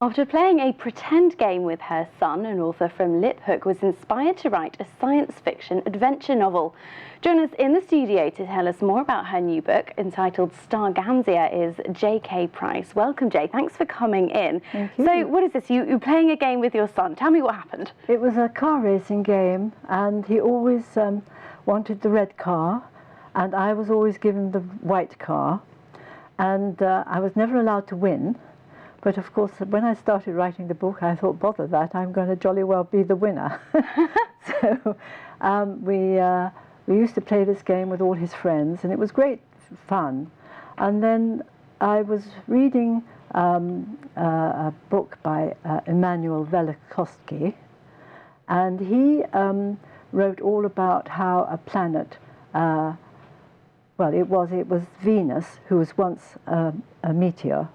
After playing a pretend game with her son, an author from Liphook was inspired to write a science fiction adventure novel. Join us in the studio to tell us more about her new book entitled Starganzia is J.K. Price. Welcome, Jay. Thanks for coming in. Thank you. So what is this? You're playing a game with your son. Tell me what happened. It was a car racing game, and he always wanted the red car, and I was always given the white car, and I was never allowed to win. But of course, when I started writing the book, I thought, bother that, I'm going to jolly well be the winner. So we used to play this game with all his friends, and it was great fun. And then I was reading a book by Immanuel Velikovsky, and he wrote all about how a planet, well, it was Venus, who was once a meteor,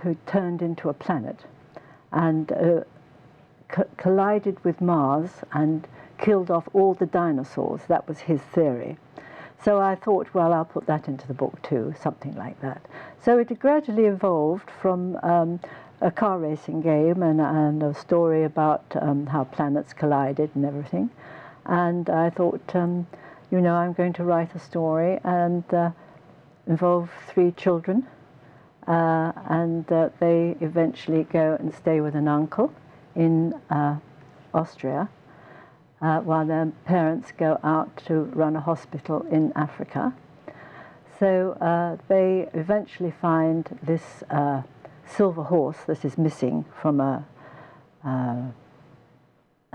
who turned into a planet and collided with Mars and killed off all the dinosaurs. That was his theory. So I thought, well, I'll put that into the book too, something like that. So it gradually evolved from a car racing game and a story about how planets collided and everything. And I thought, you know, I'm going to write a story and involve 3 children. And they eventually go and stay with an uncle in Austria, while their parents go out to run a hospital in Africa. So they eventually find this silver horse that is missing from a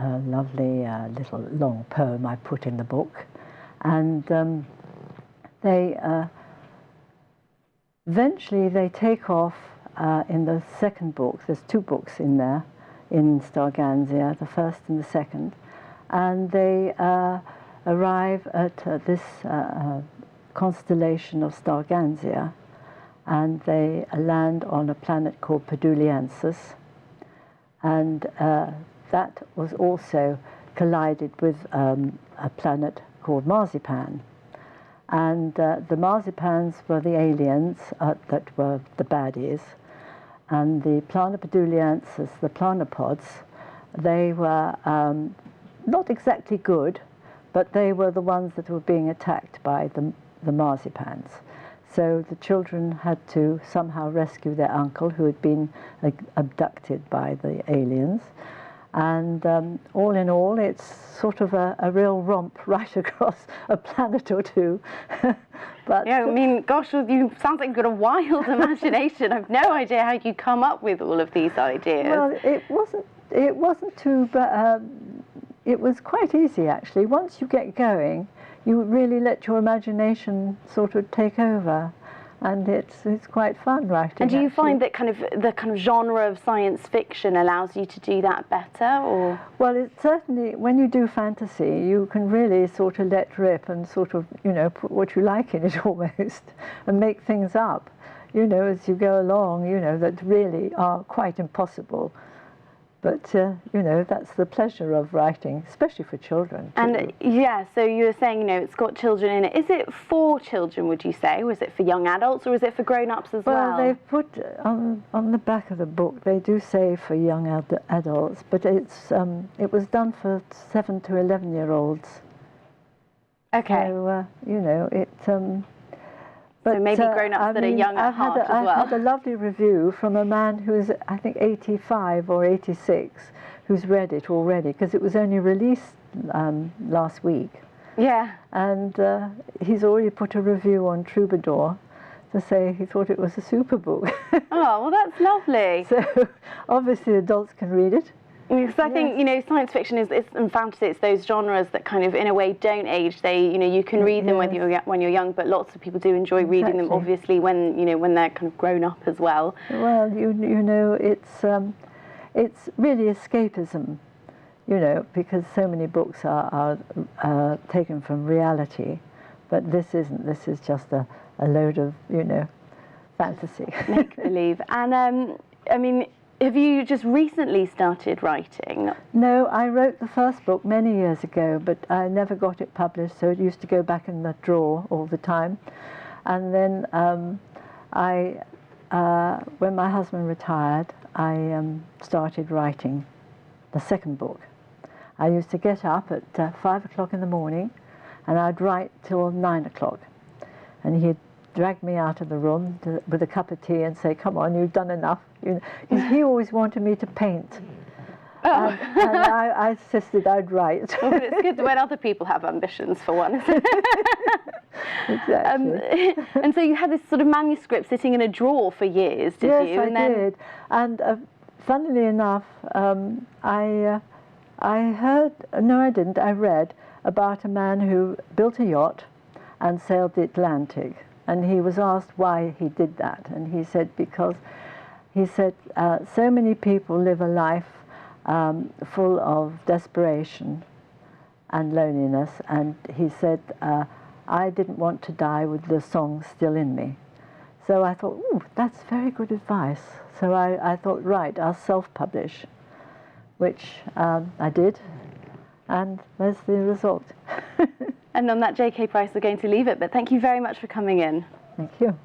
lovely little long poem I put in the book. And eventually they take off in the second book. There's 2 books in there, in Starganzia, the first and the second. And they arrive at this constellation of Starganzia, and they land on a planet called Paduliensis. And that was also collided with a planet called Marzipan. And the marzipans were the aliens that were the baddies, and the Planopaduliensis, the planopods, they were not exactly good, but they were the ones that were being attacked by the marzipans. So the children had to somehow rescue their uncle, who had been abducted by the aliens. And all in all, it's sort of a real romp right across a planet or 2. But yeah, I mean, gosh, you sounds like you've got a wild imagination. I've no idea how you come up with all of these ideas. Well, it wasn't too, but it was quite easy actually. Once you get going, you really let your imagination sort of take over. And it's quite fun writing. And do you actually find that the kind of genre of science fiction allows you to do that better, or? Well, it certainly, when you do fantasy, you can really sort of let rip and sort of, you know, put what you like in it almost, and make things up, you know, as you go along, you know, that really are quite impossible. But, you know, that's the pleasure of writing, especially for children, too. And, yeah, so you were saying, you know, it's got children in it. Is it for children, would you say? Or is it for young adults, or is it for grown-ups as well? Well, they've put, on the back of the book, they do say for young adults, but it's it was done for 7 to 11-year-olds. Okay. So, you know, it... But, so maybe grown-ups that are young at heart as well. I've had a lovely review from a man who's, I think, 85 or 86, who's read it already, because it was only released last week. Yeah. And he's already put a review on Troubadour to say he thought it was a super book. Oh, well, that's lovely. So, obviously, adults can read it. Because I think, you know, science fiction and fantasy, it's those genres that kind of, in a way, don't age. They, you know, you can read them when you're young, but lots of people do enjoy reading them, obviously, when, you know, when they're kind of grown up as well. Well, you know, it's really escapism, you know, because so many books are taken from reality, but this isn't. This is just a load of, you know, fantasy. Make-believe. And, I mean, have you just recently started writing? No, I wrote the first book many years ago, but I never got it published, so it used to go back in the drawer all the time. And then I when my husband retired, I started writing the second book. I used to get up at 5 o'clock in the morning, and I'd write till 9 o'clock. And he'd drag me out of the room with a cup of tea and say, "Come on, you've done enough." Because he always wanted me to paint. Oh. And I insisted I'd write. Well, but it's good when other people have ambitions for one. Exactly. And so you had this sort of manuscript sitting in a drawer for years, did you? Yes, I did. And funnily enough, I heard, no I didn't, I read about a man who built a yacht and sailed the Atlantic. And he was asked why he did that. And he said, because he said, so many people live a life full of desperation and loneliness, and he said, I didn't want to die with the song still in me. So I thought, ooh, that's very good advice. So I thought, right, I'll self-publish, which I did, and there's the result. And on that, J.K. Price, we're going to leave it, but thank you very much for coming in. Thank you.